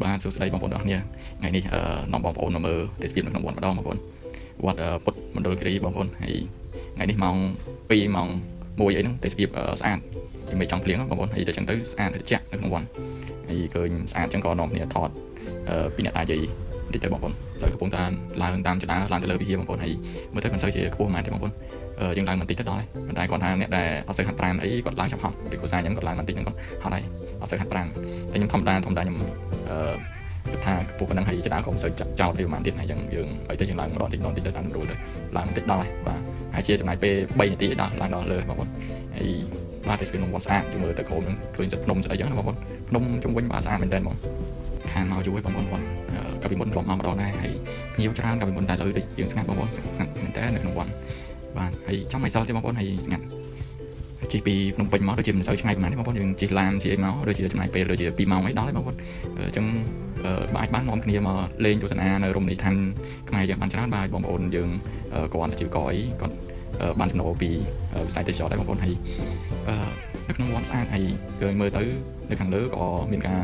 បាទសួស្តីបងប្អូនអរគ្នាថ្ងៃនេះនាំបងប្អូនមកមើលទេសភាពនៅក្នុងវត្តម្ដងបងប្អូនវត្តពុទ្ធមណ្ឌលគិរីបងប្អូនហើយថ្ងៃនេះម៉ោង2ម៉ោង1អីហ្នឹងទេសភាពស្អាតមិនចង់ភ្លៀងបងប្អូនហើយតែចឹងទៅស្អាតត្រជាក់នៅក្នុងវត្តហើយឃើញស្អាតចឹងក៏នាំគ្នាថតពីអ្នកតាយាយបន្តិចទៅបងប្អូនលើកំពុងតែឡើងតាមចដាឡើងទៅលើវិហារបងប្អូនហើយមើលទៅមិនសូវជាខ្ពស់មែនទេបងប្អូនយើងឡើងបន្តិចទៅដល់ហើយប៉ុន្តែគាត់ថាអ្នកដែលអត់សូវហាត់ប្រាណអីគាត់ឡើងចាប់ហត់ឬគ្រូសាខ្ញុំគាត់ឡើងបន្តិចហ្នឹងគាត់ហត់ហើយអត់សូវហាត់ប្រាណតែខ្ញុំធម្មតាខ្ញុំគិតថាពួកប៉ុណ្ណឹងហើយចដាក៏មិនសូវចោលទេប្រហែលទៀតហើយយើងឲ្យទៅយើងឡើងម្ដងតិចទៅតាមរួលទៅឡើងបន្តិចដល់ហើយបាទហើយជាចំណាយពេល3នាទីដល់ឡើងដល់លើបងប្អូនហើយបាទទេសភាពក្នុងវត្តស្អាតយើងមើលទៅក្រោមហ្នឹងឃើញសិតភ្នំស្អីចឹងណាបងប្អូនភ្នំជុំវិញបាទស្អាតមែនតើបងខាងមកយូរហើយបងប្អូនកាលពីមុនធ្លាប់មកម្ដងដែរហើយភ្ញៀវច្រើនកាលពីមុនតែឥឡូវដូចយើងស្ងាត់បងប្អូនស្ងាត់មែនតើនៅក្នុងវត្តបាទហើយចាំឲ្យសល់ទេបងប្អូនហើយស្ងាត់ជិះពីភ្នំពេញមកដូចជាមិនសូវឆ្ងាយប៉ុន្មានទេបងប្អូនយើងជិះឡានជិះអីមកដូចជាចំណាយពេលដូចជា2ម៉ោងអីដល់ហើយបងប្អូនអញ្ចឹងបាទបាននាំគ្នាមកលេងទស្សនានៅរមណីយដ្ឋានខ្មែរយើងបានច្រើនបាទបងប្អូនយើងគាត់អាជីវករអីគាត់បានចំណូលពីវិស័យទេសចរដែរបងប្អូនហើយនៅក្នុងវត្តស្អាតហើយឃើញមើលទៅនៅខាងលើក៏មានការ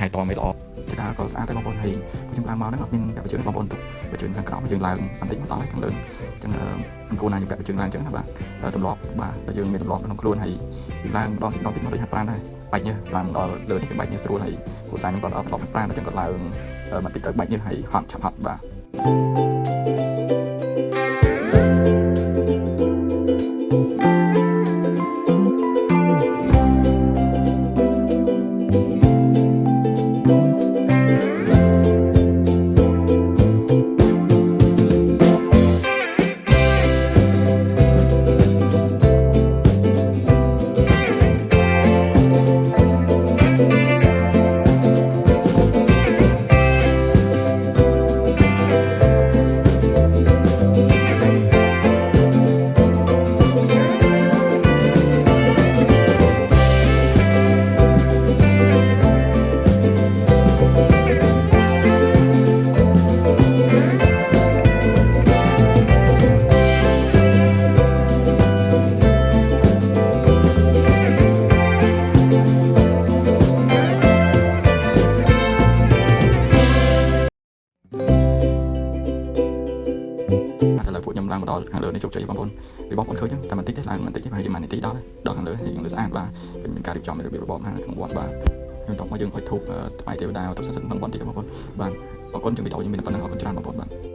ថែទាំឲ្យល្អចដាក៏ស្អាតដែរបងប្អូនហើយខ្ញុំឡើងមកហ្នឹងអត់មានពាក់ជើងបងប្អូនទុកពាក់ជើងខាងក្រោមយើងឡើងបន្តិចមកដល់ខាងលើអញ្ចឹងមិនគួរណាយើងពាក់ពាក់ជើងឡើងអញ្ចឹងណាបាទទម្លាប់បាទតែយើងមានទម្លាប់ក្នុងខ្លួនហើយឡើងម្ដងតិចមកដូចហាត់ប្រាណដែរបាច់ញើសឡើងដល់លើនេះគឺបាច់ញើសស្រួលហើយគ្រូសាស្ត្រខ្ញុំគាត់អត់ធ្លាប់ហាត់ប្រាណអញ្ចឹងគាត់ឡើងបន្តិចទៅបាច់ញើសហើយហត់ឆាប់ហត់បាទឥឡូវពួកខ្ញុំឡើងមកដល់ខាងលើនេះជោគជ័យបងប្អូនពីបងប្អូនឃើញតែបន្តិចទេឡើងបន្តិចទេហើយមួយនាទីដល់ខាងលើហើយខាងលើស្អាតបាទគឺមានការរៀបចំរបៀបរបបនៅក្នុងវត្តបាទខ្ញុំតោះមកយើងហុចធូបថ្វាយទេវតាទៅសិទ្ធិក្នុងវត្តទៀតបងប្អូនបាទអរគុណជំរាបលាយើងមានប៉ុណ្ណឹងអរគុណច្រើនបងប្អូនបាទ